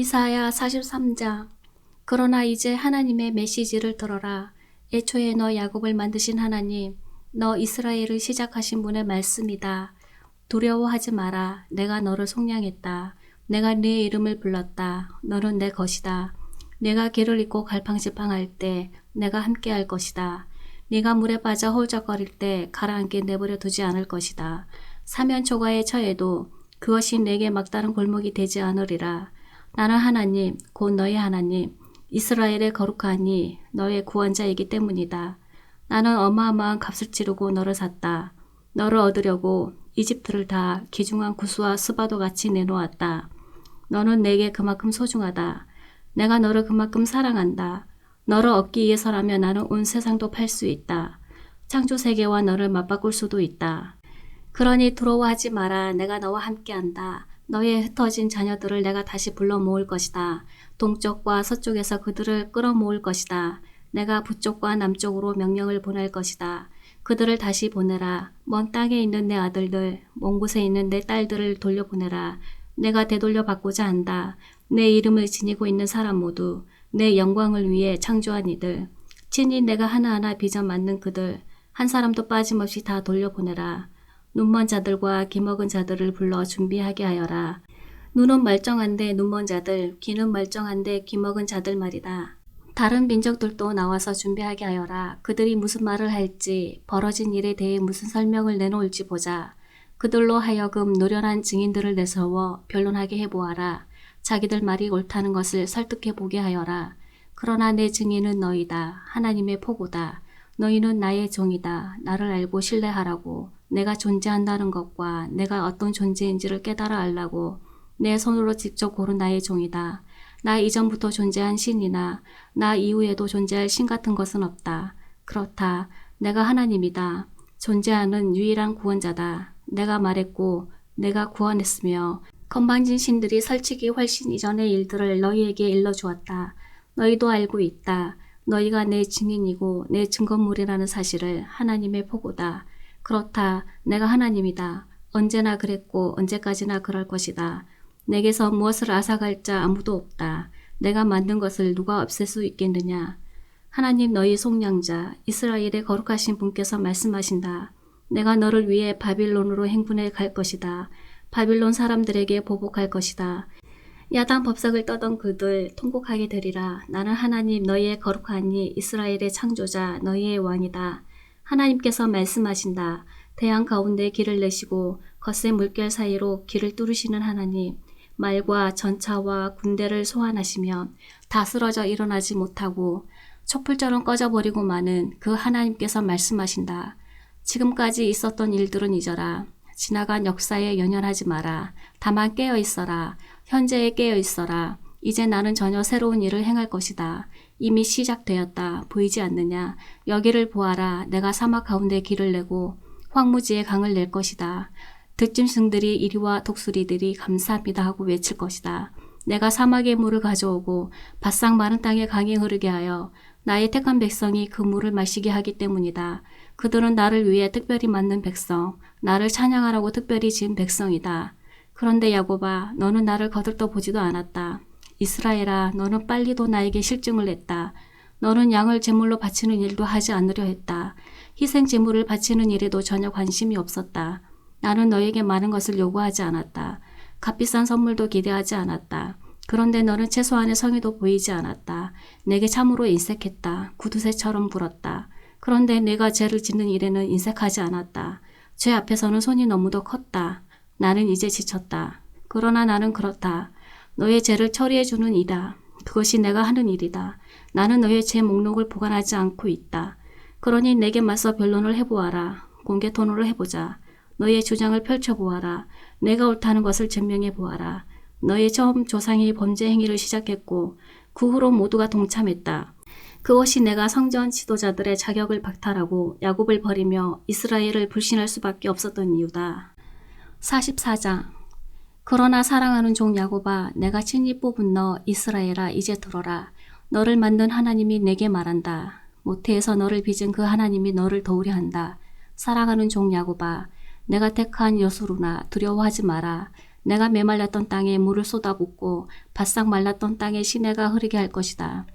이사야 43장. 그러나 이제 하나님의 메시지를 들어라. 애초에 너 야곱을 만드신 하나님, 너 이스라엘을 시작하신 분의 말씀이다. 두려워하지 마라. 내가 너를 속량했다. 내가 네 이름을 불렀다. 너는 내 것이다. 내가 길을 잇고 갈팡질팡할 때 내가 함께할 것이다. 네가 물에 빠져 홀적거릴 때 가라앉게 내버려 두지 않을 것이다. 사면초가에 처해도 그것이 내게 막다른 골목이 되지 않으리라. 나는 하나님, 곧 너의 하나님, 이스라엘의 거룩하니 너의 구원자이기 때문이다. 나는 어마어마한 값을 치르고 너를 샀다. 너를 얻으려고 이집트를 다 귀중한 구스와 스바도 같이 내놓았다. 너는 내게 그만큼 소중하다. 내가 너를 그만큼 사랑한다. 너를 얻기 위해서라면 나는 온 세상도 팔 수 있다. 창조 세계와 너를 맞바꿀 수도 있다. 그러니 두려워하지 마라. 내가 너와 함께한다. 너의 흩어진 자녀들을 내가 다시 불러 모을 것이다. 동쪽과 서쪽에서 그들을 끌어모을 것이다. 내가 북쪽과 남쪽으로 명령을 보낼 것이다. 그들을 다시 보내라. 먼 땅에 있는 내 아들들, 먼 곳에 있는 내 딸들을 돌려보내라. 내가 되돌려 받고자 한다. 내 이름을 지니고 있는 사람 모두, 내 영광을 위해 창조한 이들, 친히 내가 하나하나 빚어 맞는 그들, 한 사람도 빠짐없이 다 돌려보내라. 눈먼 자들과 귀먹은 자들을 불러 준비하게 하여라. 눈은 멀쩡한데 눈먼 자들, 귀는 멀쩡한데 귀먹은 자들 말이다. 다른 민족들도 나와서 준비하게 하여라. 그들이 무슨 말을 할지, 벌어진 일에 대해 무슨 설명을 내놓을지 보자. 그들로 하여금 노련한 증인들을 내세워 변론하게 해보아라. 자기들 말이 옳다는 것을 설득해 보게 하여라. 그러나 내 증인은 너희다. 하나님의 포고다. 너희는 나의 종이다. 나를 알고 신뢰하라고. 내가 존재한다는 것과 내가 어떤 존재인지를 깨달아 알라고. 내 손으로 직접 고른 나의 종이다. 나 이전부터 존재한 신이나 나 이후에도 존재할 신 같은 것은 없다. 그렇다. 내가 하나님이다. 존재하는 유일한 구원자다. 내가 말했고 내가 구원했으며 건방진 신들이 설치기 훨씬 이전의 일들을 너희에게 일러주었다. 너희도 알고 있다. 너희가 내 증인이고 내 증거물이라는 사실을. 하나님의 포고다. 그렇다. 내가 하나님이다. 언제나 그랬고 언제까지나 그럴 것이다. 내게서 무엇을 앗아갈 자 아무도 없다. 내가 만든 것을 누가 없앨 수 있겠느냐. 하나님 너희 속량자 이스라엘의 거룩하신 분께서 말씀하신다. 내가 너를 위해 바빌론으로 행군해 갈 것이다. 바빌론 사람들에게 보복할 것이다. 야단 법석을 떠던 그들 통곡하게 되리라. 나는 하나님 너희의 거룩하니 이스라엘의 창조자 너희의 왕이다. 하나님께서 말씀하신다. 태양 가운데 길을 내시고 거센 물결 사이로 길을 뚫으시는 하나님. 말과 전차와 군대를 소환하시며 다 쓰러져 일어나지 못하고 촛불처럼 꺼져버리고 마는 그 하나님께서 말씀하신다. 지금까지 있었던 일들은 잊어라. 지나간 역사에 연연하지 마라. 다만 깨어있어라. 현재에 깨어있어라. 이제 나는 전혀 새로운 일을 행할 것이다. 이미 시작되었다. 보이지 않느냐. 여기를 보아라. 내가 사막 가운데 길을 내고 황무지에 강을 낼 것이다. 들짐승들이 이리와 독수리들이 감사합니다 하고 외칠 것이다. 내가 사막의 물을 가져오고 바싹 마른 땅에 강이 흐르게 하여 나의 택한 백성이 그 물을 마시게 하기 때문이다. 그들은 나를 위해 특별히 만든 백성, 나를 찬양하라고 특별히 지은 백성이다. 그런데 야곱아, 너는 나를 거들떠 보지도 않았다. 이스라엘아, 너는 빨리도 나에게 실증을 냈다. 너는 양을 제물로 바치는 일도 하지 않으려 했다. 희생 제물을 바치는 일에도 전혀 관심이 없었다. 나는 너에게 많은 것을 요구하지 않았다. 값비싼 선물도 기대하지 않았다. 그런데 너는 최소한의 성의도 보이지 않았다. 내게 참으로 인색했다. 구두쇠처럼 굴었다. 그런데 내가 죄를 짓는 일에는 인색하지 않았다. 죄 앞에서는 손이 너무도 컸다. 나는 이제 지쳤다. 그러나 나는 그렇다. 너의 죄를 처리해주는 이다. 그것이 내가 하는 일이다. 나는 너의 죄 목록을 보관하지 않고 있다. 그러니 내게 맞서 변론을 해보아라. 공개 토론을 해보자. 너의 주장을 펼쳐보아라. 내가 옳다는 것을 증명해 보아라. 너의 처음 조상이 범죄 행위를 시작했고 그 후로 모두가 동참했다. 그것이 내가 성전 지도자들의 자격을 박탈하고 야곱을 버리며 이스라엘을 불신할 수밖에 없었던 이유다. 44장. 그러나 사랑하는 종 야곱아, 내가 친히 뽑은 너 이스라엘아, 이제 들어라. 너를 만든 하나님이 내게 말한다. 모태에서 너를 빚은 그 하나님이 너를 도우려 한다. 사랑하는 종 야곱아, 내가 택한 여수루나 두려워하지 마라. 내가 메말랐던 땅에 물을 쏟아붓고 바싹 말랐던 땅에 시내가 흐르게 할 것이다.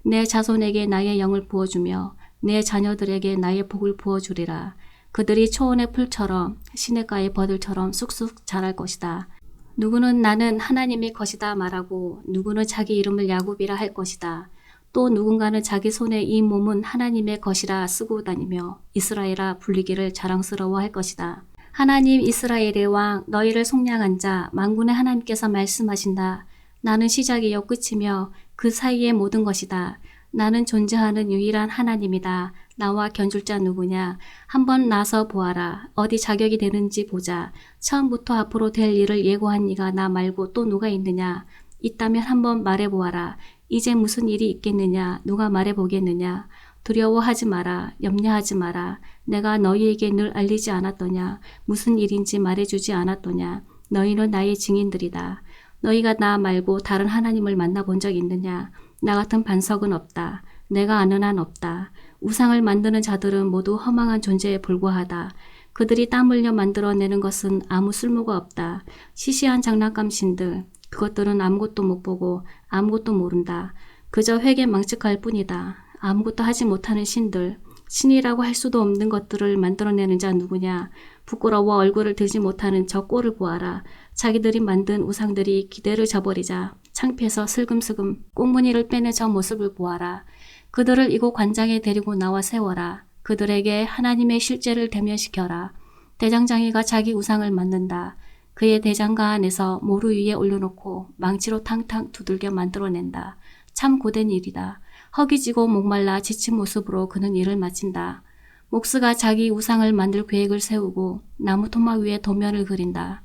내 자손에게 나의 영을 부어주며 내 자녀들에게 나의 복을 부어주리라. 그들이 초원의 풀처럼 시냇가의 버들처럼 쑥쑥 자랄 것이다. 누구는 나는 하나님의 것이다 말하고 누구는 자기 이름을 야곱이라 할 것이다. 또 누군가는 자기 손에 이 몸은 하나님의 것이라 쓰고 다니며 이스라엘아 불리기를 자랑스러워 할 것이다. 하나님 이스라엘의 왕 너희를 속량한 자 만군의 하나님께서 말씀하신다. 나는 시작이요 끝이며 그 사이의 모든 것이다. 나는 존재하는 유일한 하나님이다. 나와 견줄 자 누구냐? 한번 나서 보아라. 어디 자격이 되는지 보자. 처음부터 앞으로 될 일을 예고한 이가 나 말고 또 누가 있느냐? 있다면 한번 말해보아라. 이제 무슨 일이 있겠느냐? 누가 말해보겠느냐? 두려워하지 마라. 염려하지 마라. 내가 너희에게 늘 알리지 않았더냐? 무슨 일인지 말해주지 않았더냐? 너희는 나의 증인들이다. 너희가 나 말고 다른 하나님을 만나본 적 있느냐? 나 같은 반석은 없다. 내가 아는 한 없다. 우상을 만드는 자들은 모두 허망한 존재에 불과하다. 그들이 땀 흘려 만들어내는 것은 아무 쓸모가 없다. 시시한 장난감 신들. 그것들은 아무것도 못 보고 아무것도 모른다. 그저 회개망측할 뿐이다. 아무것도 하지 못하는 신들. 신이라고 할 수도 없는 것들을 만들어내는 자 누구냐. 부끄러워 얼굴을 들지 못하는 저 꼴을 보아라. 자기들이 만든 우상들이 기대를 저버리자 창피해서 슬금슬금 꽁무니를 빼내 저 모습을 보아라. 그들을 이곳 관장에 데리고 나와 세워라. 그들에게 하나님의 실제를 대면시켜라. 대장장이가 자기 우상을 만든다. 그의 대장가 안에서 모루 위에 올려놓고 망치로 탕탕 두들겨 만들어낸다. 참 고된 일이다. 허기지고 목말라 지친 모습으로 그는 일을 마친다. 목수가 자기 우상을 만들 계획을 세우고 나무 토막 위에 도면을 그린다.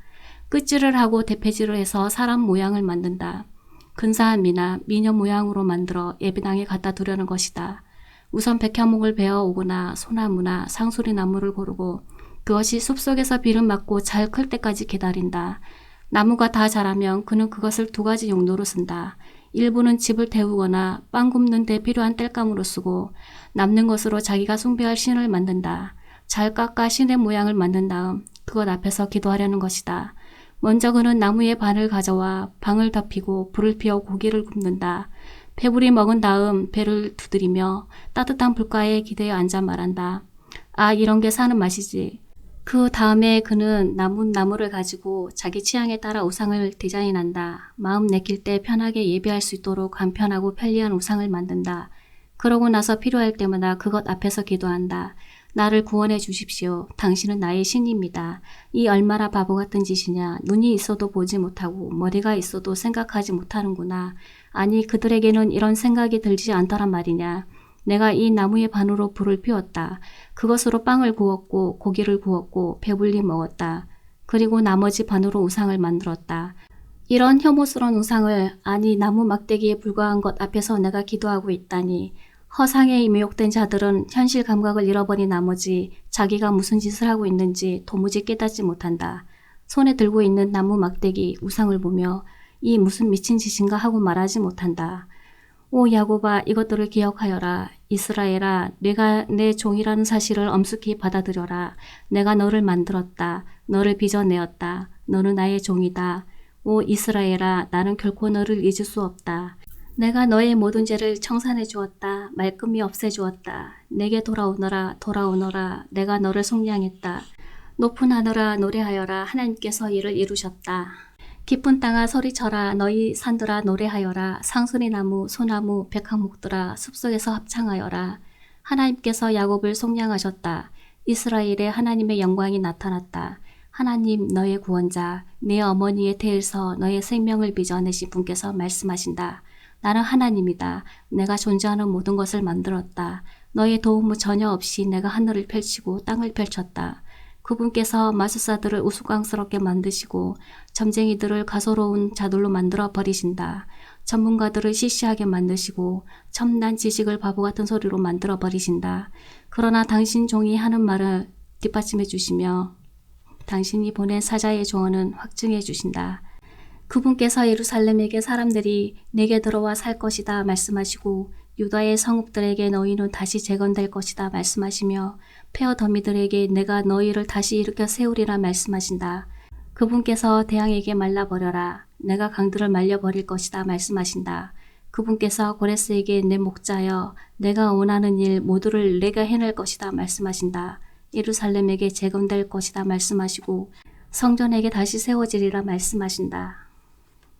끝질을 하고 대패질을 해서 사람 모양을 만든다. 근사한 미나 미녀 모양으로 만들어 예배당에 갖다 두려는 것이다. 우선 백향목을 베어 오거나 소나무나 상수리 나무를 고르고 그것이 숲속에서 비를 맞고 잘 클 때까지 기다린다. 나무가 다 자라면 그는 그것을 두 가지 용도로 쓴다. 일부는 집을 태우거나 빵 굽는 데 필요한 땔감으로 쓰고 남는 것으로 자기가 숭배할 신을 만든다. 잘 깎아 신의 모양을 만든 다음 그것 앞에서 기도하려는 것이다. 먼저 그는 나무의 반을 가져와 방을 덮이고 불을 피워 고기를 굽는다. 배불리 먹은 다음 배를 두드리며 따뜻한 불가에 기대어 앉아 말한다. 아, 이런 게 사는 맛이지. 그 다음에 그는 남은 나무를 가지고 자기 취향에 따라 우상을 디자인한다. 마음 내킬 때 편하게 예배할 수 있도록 간편하고 편리한 우상을 만든다. 그러고 나서 필요할 때마다 그것 앞에서 기도한다. 나를 구원해 주십시오. 당신은 나의 신입니다. 이 얼마나 바보 같은 짓이냐. 눈이 있어도 보지 못하고 머리가 있어도 생각하지 못하는구나. 아니 그들에게는 이런 생각이 들지 않더란 말이냐. 내가 이 나무의 반으로 불을 피웠다. 그것으로 빵을 구웠고 고기를 구웠고 배불리 먹었다. 그리고 나머지 반으로 우상을 만들었다. 이런 혐오스러운 우상을 아니 나무 막대기에 불과한 것 앞에서 내가 기도하고 있다니. 허상에 미혹된 자들은 현실 감각을 잃어버린 나머지 자기가 무슨 짓을 하고 있는지 도무지 깨닫지 못한다. 손에 들고 있는 나무 막대기 우상을 보며 이 무슨 미친 짓인가 하고 말하지 못한다. 오 야곱아 이것들을 기억하여라. 이스라엘아 내가 내 종이라는 사실을 엄숙히 받아들여라. 내가 너를 만들었다. 너를 빚어내었다. 너는 나의 종이다. 오 이스라엘아 나는 결코 너를 잊을 수 없다. 내가 너의 모든 죄를 청산해 주었다. 말끔히 없애 주었다. 내게 돌아오너라 돌아오너라. 내가 너를 속량했다. 높은 하늘아 노래하여라. 하나님께서 이를 이루셨다. 깊은 땅아 소리쳐라. 너희 산들아 노래하여라. 상수리나무 소나무 백향목들아 숲속에서 합창하여라. 하나님께서 야곱을 속량하셨다. 이스라엘에 하나님의 영광이 나타났다. 하나님 너의 구원자 내 어머니의 태에서 너의 생명을 빚어내신 분께서 말씀하신다. 나는 하나님이다. 내가 존재하는 모든 것을 만들었다. 너의 도움은 전혀 없이 내가 하늘을 펼치고 땅을 펼쳤다. 그분께서 마술사들을 우스꽝스럽게 만드시고 점쟁이들을 가소로운 자들로 만들어 버리신다. 전문가들을 시시하게 만드시고 첨단 지식을 바보 같은 소리로 만들어 버리신다. 그러나 당신 종이 하는 말을 뒷받침해 주시며 당신이 보낸 사자의 조언은 확증해 주신다. 그분께서 예루살렘에게 사람들이 내게 들어와 살 것이다 말씀하시고 유다의 성읍들에게 너희는 다시 재건될 것이다 말씀하시며 폐허 더미들에게 내가 너희를 다시 일으켜 세우리라 말씀하신다. 그분께서 대왕에게 말라버려라. 내가 강들을 말려버릴 것이다 말씀하신다. 그분께서 고레스에게 내 목자여 내가 원하는 일 모두를 내가 해낼 것이다 말씀하신다. 예루살렘에게 재건될 것이다 말씀하시고 성전에게 다시 세워지리라 말씀하신다.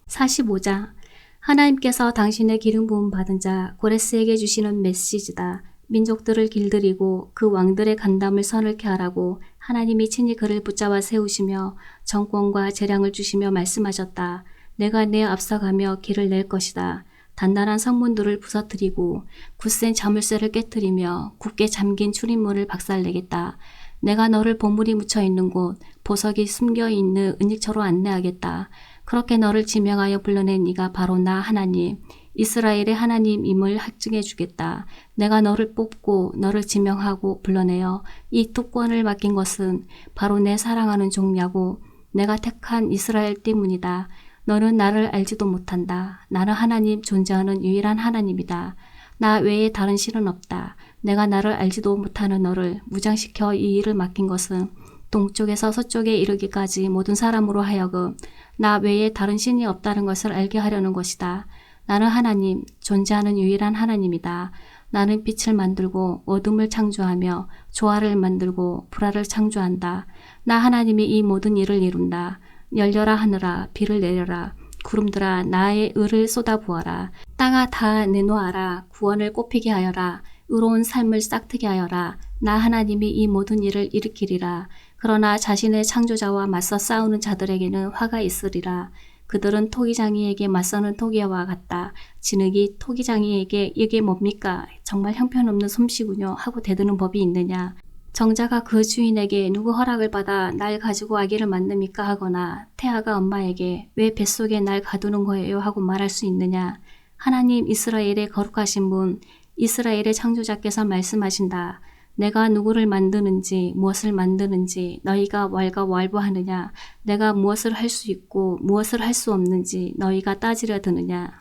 45장 하나님께서 당신의 기름 부음 받은 자 고레스에게 주시는 메시지다. 민족들을 길들이고 그 왕들의 간담을 서늘케 하라고 하나님이 친히 그를 붙잡아 세우시며 정권과 재량을 주시며 말씀하셨다. 내가 내 앞서가며 길을 낼 것이다. 단단한 성문들을 부서뜨리고 굳센 자물쇠를 깨뜨리며 굳게 잠긴 출입문을 박살내겠다. 내가 너를 보물이 묻혀있는 곳, 보석이 숨겨있는 은닉처로 안내하겠다. 그렇게 너를 지명하여 불러낸 이가 바로 나 하나님, 이스라엘의 하나님임을 확증해 주겠다. 내가 너를 뽑고 너를 지명하고 불러내어 이 특권을 맡긴 것은 바로 내 사랑하는 종야고 내가 택한 이스라엘 때문이다. 너는 나를 알지도 못한다. 나는 하나님 존재하는 유일한 하나님이다. 나 외에 다른 신은 없다. 내가 나를 알지도 못하는 너를 무장시켜 이 일을 맡긴 것은 동쪽에서 서쪽에 이르기까지 모든 사람으로 하여금 나 외에 다른 신이 없다는 것을 알게 하려는 것이다. 나는 하나님, 존재하는 유일한 하나님이다. 나는 빛을 만들고 어둠을 창조하며 조화를 만들고 불화를 창조한다. 나 하나님이 이 모든 일을 이룬다. 열려라 하늘아, 비를 내려라. 구름들아, 나의 의를 쏟아부어라. 땅아 다 내놓아라. 구원을 꽃피게 하여라. 의로운 삶을 싹트게 하여라. 나 하나님이 이 모든 일을 일으키리라. 그러나 자신의 창조자와 맞서 싸우는 자들에게는 화가 있으리라. 그들은 토기장이에게 맞서는 토기와 같다. 진흙이 토기장이에게 이게 뭡니까? 정말 형편없는 솜씨군요. 하고 대드는 법이 있느냐. 정자가 그 주인에게 누구 허락을 받아 날 가지고 아기를 만듭니까? 하거나 태아가 엄마에게 왜 뱃속에 날 가두는 거예요? 하고 말할 수 있느냐. 하나님 이스라엘의 거룩하신 분, 이스라엘의 창조자께서 말씀하신다. 내가 누구를 만드는지 무엇을 만드는지 너희가 왈가왈부하느냐. 내가 무엇을 할 수 있고 무엇을 할 수 없는지 너희가 따지려 드느냐.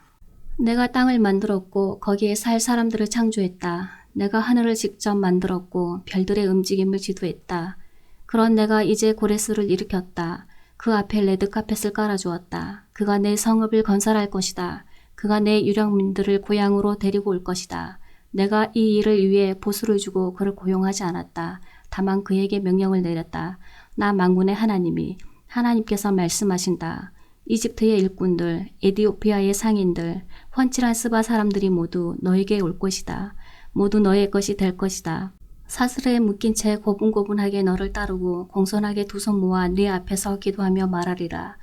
내가 땅을 만들었고 거기에 살 사람들을 창조했다. 내가 하늘을 직접 만들었고 별들의 움직임을 지도했다. 그런 내가 이제 고레스를 일으켰다. 그 앞에 레드카펫을 깔아주었다. 그가 내 성읍을 건설할 것이다. 그가 내 유령민들을 고향으로 데리고 올 것이다. 내가 이 일을 위해 보수를 주고 그를 고용하지 않았다. 다만 그에게 명령을 내렸다. 나 만군의 하나님이 하나님께서 말씀하신다. 이집트의 일꾼들, 에디오피아의 상인들, 훤칠한 스바 사람들이 모두 너에게 올 것이다. 모두 너의 것이 될 것이다. 사슬에 묶인 채 고분고분하게 너를 따르고 공손하게 두 손 모아 네 앞에서 기도하며 말하리라.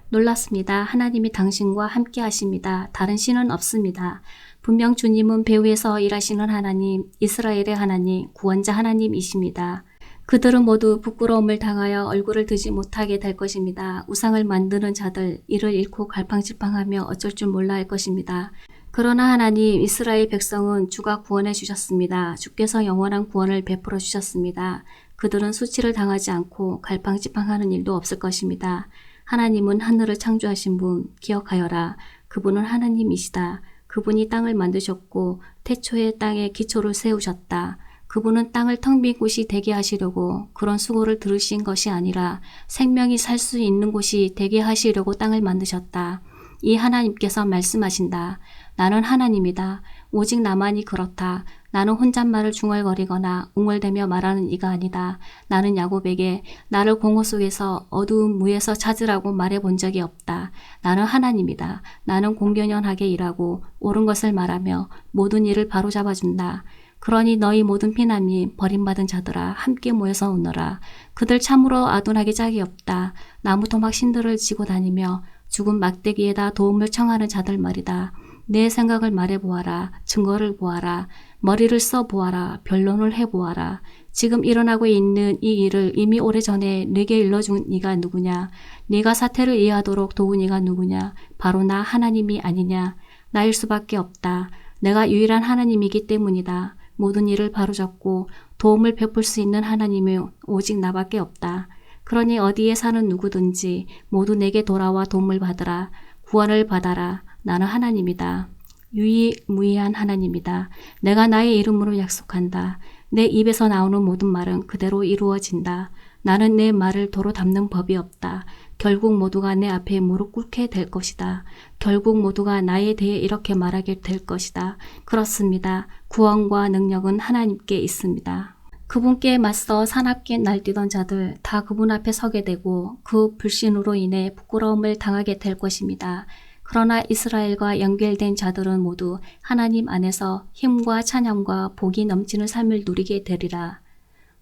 놀랐습니다. 하나님이 당신과 함께 하십니다. 다른 신은 없습니다. 분명 주님은 배후에서 일하시는 하나님, 이스라엘의 하나님, 구원자 하나님이십니다. 그들은 모두 부끄러움을 당하여 얼굴을 드지 못하게 될 것입니다. 우상을 만드는 자들, 이를 잃고 갈팡질팡하며 어쩔 줄 몰라 할 것입니다. 그러나 하나님, 이스라엘 백성은 주가 구원해 주셨습니다. 주께서 영원한 구원을 베풀어 주셨습니다. 그들은 수치를 당하지 않고 갈팡질팡하는 일도 없을 것입니다. 하나님은 하늘을 창조하신 분, 기억하여라. 그분은 하나님이시다. 그분이 땅을 만드셨고 태초에 땅에 기초를 세우셨다. 그분은 땅을 텅 빈 곳이 되게 하시려고 그런 수고를 들으신 것이 아니라 생명이 살 수 있는 곳이 되게 하시려고 땅을 만드셨다. 이 하나님께서 말씀하신다. 나는 하나님이다. 오직 나만이 그렇다. 나는 혼잣말을 중얼거리거나 웅얼대며 말하는 이가 아니다. 나는 야곱에게 나를 공허 속에서 어두운 무에서 찾으라고 말해본 적이 없다. 나는 하나님이다. 나는 공견연하게 일하고 옳은 것을 말하며 모든 일을 바로잡아준다. 그러니 너희 모든 피난민 버림받은 자들아 함께 모여서 오너라. 그들 참으로 아둔하게 짝이 없다. 나무 토막 신들을 지고 다니며 죽은 막대기에다 도움을 청하는 자들 말이다. 내 생각을 말해보아라. 증거를 보아라. 머리를 써보아라. 변론을 해보아라. 지금 일어나고 있는 이 일을 이미 오래전에 내게 일러준 이가 누구냐? 네가 사태를 이해하도록 도운 이가 누구냐? 바로 나 하나님이 아니냐? 나일 수밖에 없다. 내가 유일한 하나님이기 때문이다. 모든 일을 바로잡고 도움을 베풀 수 있는 하나님이 오직 나밖에 없다. 그러니 어디에 사는 누구든지 모두 내게 돌아와 도움을 받으라. 구원을 받아라. 나는 하나님이다. 유일무이한 하나님이다. 내가 나의 이름으로 약속한다. 내 입에서 나오는 모든 말은 그대로 이루어진다. 나는 내 말을 도로 담는 법이 없다. 결국 모두가 내 앞에 무릎 꿇게 될 것이다. 결국 모두가 나에 대해 이렇게 말하게 될 것이다. 그렇습니다. 구원과 능력은 하나님께 있습니다. 그분께 맞서 사납게 날뛰던 자들 다 그분 앞에 서게 되고 그 불신으로 인해 부끄러움을 당하게 될 것입니다. 그러나 이스라엘과 연결된 자들은 모두 하나님 안에서 힘과 찬양과 복이 넘치는 삶을 누리게 되리라.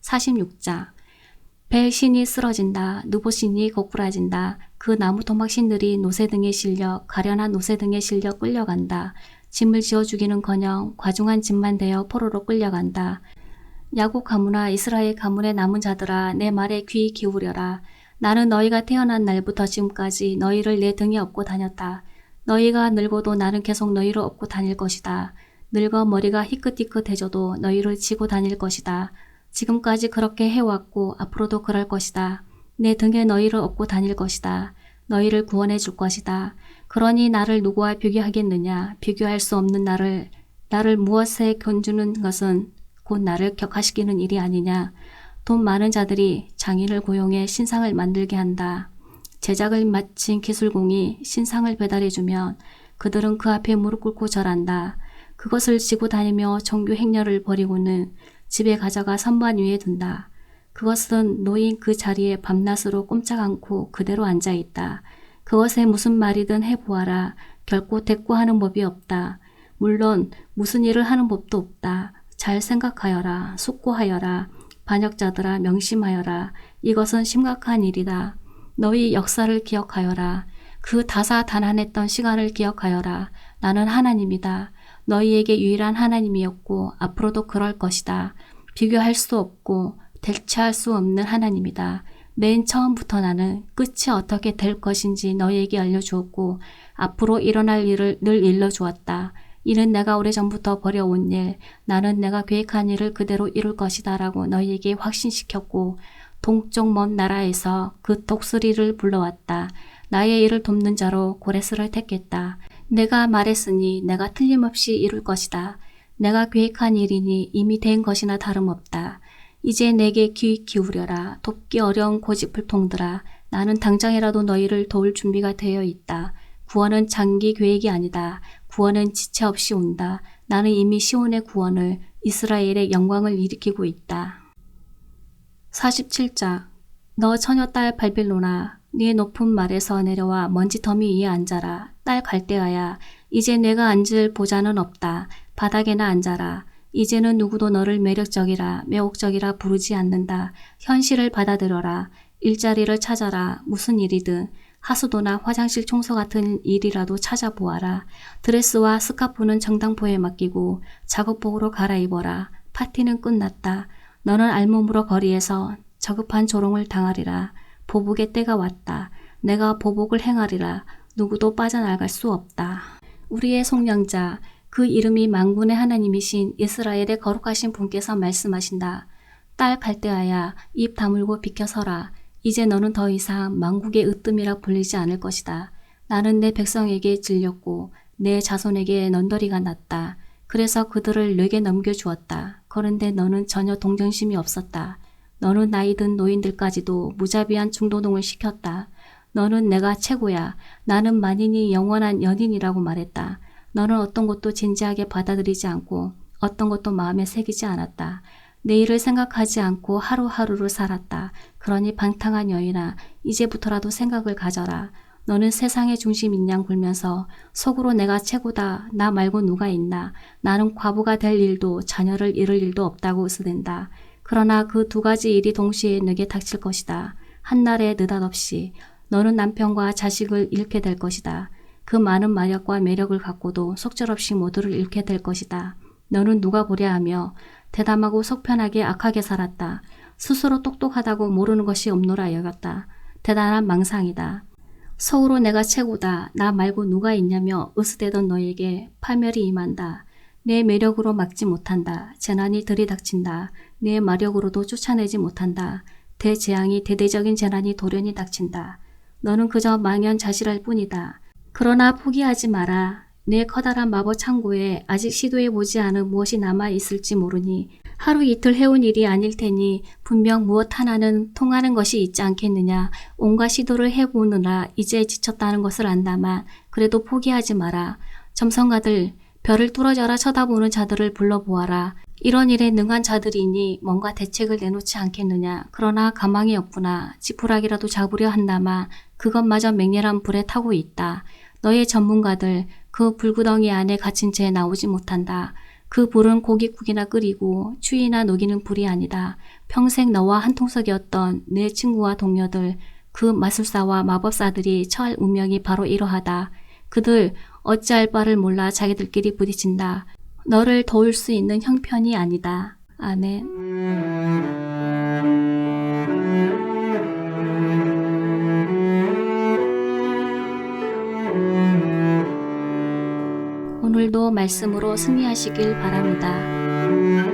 46장 벨신이 쓰러진다. 느보신이 고꾸라진다. 그 나무 토막신들이 노새 등에 실려 가련한 노새 등에 실려 끌려간다. 짐을 지어 주기는커녕 과중한 짐만 되어 포로로 끌려간다. 야곱 가문아 이스라엘 가문의 남은 자들아 내 말에 귀 기울여라. 나는 너희가 태어난 날부터 지금까지 너희를 내 등에 업고 다녔다. 너희가 늙어도 나는 계속 너희를 업고 다닐 것이다. 늙어 머리가 희끗희끗해져도 너희를 지고 다닐 것이다. 지금까지 그렇게 해왔고 앞으로도 그럴 것이다. 내 등에 너희를 업고 다닐 것이다. 너희를 구원해 줄 것이다. 그러니 나를 누구와 비교하겠느냐. 비교할 수 없는 나를 무엇에 견주는 것은 곧 나를 격화시키는 일이 아니냐. 돈 많은 자들이 장인을 고용해 신상을 만들게 한다. 제작을 마친 기술공이 신상을 배달해주면 그들은 그 앞에 무릎 꿇고 절한다. 그것을 지고 다니며 정교 행렬을 벌이고는 집에 가져가 선반 위에 둔다. 그것은 놓인 그 자리에 밤낮으로 꼼짝 않고 그대로 앉아있다. 그것에 무슨 말이든 해보아라. 결코 대꾸하는 법이 없다. 물론 무슨 일을 하는 법도 없다. 잘 생각하여라. 숙고하여라. 반역자들아 명심하여라. 이것은 심각한 일이다. 너희 역사를 기억하여라. 그 다사다난했던 시간을 기억하여라. 나는 하나님이다. 너희에게 유일한 하나님이었고 앞으로도 그럴 것이다. 비교할 수 없고 대체할 수 없는 하나님이다. 맨 처음부터 나는 끝이 어떻게 될 것인지 너희에게 알려주었고 앞으로 일어날 일을 늘 일러주었다. 이는 내가 오래전부터 벌여온 일, 나는 내가 계획한 일을 그대로 이룰 것이다 라고 너희에게 확신시켰고 동쪽 먼 나라에서 그 독수리를 불러왔다. 나의 일을 돕는 자로 고레스를 택했다. 내가 말했으니 내가 틀림없이 이룰 것이다. 내가 계획한 일이니 이미 된 것이나 다름없다. 이제 내게 귀 기울여라. 돕기 어려운 고집불통들아. 나는 당장이라도 너희를 도울 준비가 되어 있다. 구원은 장기 계획이 아니다. 구원은 지체 없이 온다. 나는 이미 시온의 구원을 이스라엘의 영광을 일으키고 있다. 47장 너 처녀딸 발빌로나 네 높은 말에서 내려와 먼지 더미 위에 앉아라. 딸 갈대아야 이제 내가 앉을 보좌는 없다. 바닥에나 앉아라. 이제는 누구도 너를 매력적이라 매혹적이라 부르지 않는다. 현실을 받아들여라. 일자리를 찾아라. 무슨 일이든 하수도나 화장실 청소 같은 일이라도 찾아보아라. 드레스와 스카프는 정당포에 맡기고 작업복으로 갈아입어라. 파티는 끝났다. 너는 알몸으로 거리에서 저급한 조롱을 당하리라. 보복의 때가 왔다. 내가 보복을 행하리라. 누구도 빠져나갈 수 없다. 우리의 속량자 그 이름이 만군의 하나님이신 이스라엘의 거룩하신 분께서 말씀하신다. 딸 갈대아야 입 다물고 비켜서라. 이제 너는 더 이상 만국의 으뜸이라 불리지 않을 것이다. 나는 내 백성에게 질렸고 내 자손에게 넌더리가 났다. 그래서 그들을 내게 넘겨주었다. 그런데 너는 전혀 동정심이 없었다. 너는 나이 든 노인들까지도 무자비한 중도동을 시켰다. 너는 내가 최고야. 나는 만인이 영원한 연인이라고 말했다. 너는 어떤 것도 진지하게 받아들이지 않고 어떤 것도 마음에 새기지 않았다. 내일을 생각하지 않고 하루하루를 살았다. 그러니 방탕한 여인아, 이제부터라도 생각을 가져라. 너는 세상의 중심인 양 굴면서 속으로 내가 최고다. 나 말고 누가 있나. 나는 과부가 될 일도 자녀를 잃을 일도 없다고 으스댄다. 그러나 그 두 가지 일이 동시에 내게 닥칠 것이다. 한날에 느닷없이 너는 남편과 자식을 잃게 될 것이다. 그 많은 마력과 매력을 갖고도 속절없이 모두를 잃게 될 것이다. 너는 누가 보랴 하며 대담하고 속편하게 악하게 살았다. 스스로 똑똑하다고 모르는 것이 없노라 여겼다. 대단한 망상이다. 속으로 내가 최고다. 나 말고 누가 있냐며 으스대던 너에게 파멸이 임한다. 내 매력으로 막지 못한다. 재난이 들이닥친다. 내 마력으로도 쫓아내지 못한다. 대재앙이 대대적인 재난이 돌연히 닥친다. 너는 그저 망연자실할 뿐이다. 그러나 포기하지 마라. 내 커다란 마법 창고에 아직 시도해보지 않은 무엇이 남아있을지 모르니 하루 이틀 해온 일이 아닐 테니 분명 무엇 하나는 통하는 것이 있지 않겠느냐. 온갖 시도를 해보느라 이제 지쳤다는 것을 안다만 그래도 포기하지 마라. 점성가들, 별을 뚫어져라 쳐다보는 자들을 불러보아라. 이런 일에 능한 자들이니 뭔가 대책을 내놓지 않겠느냐. 그러나 가망이 없구나. 지푸라기라도 잡으려 한다만 그것마저 맹렬한 불에 타고 있다. 너의 전문가들, 그 불구덩이 안에 갇힌 채 나오지 못한다. 그 불은 고깃국이나 끓이고 추위나 녹이는 불이 아니다. 평생 너와 한 통속이었던 내 친구와 동료들, 그 마술사와 마법사들이 처할 운명이 바로 이러하다. 그들 어찌할 바를 몰라 자기들끼리 부딪힌다. 너를 도울 수 있는 형편이 아니다. 아멘. 오늘도 말씀으로 승리하시길 바랍니다.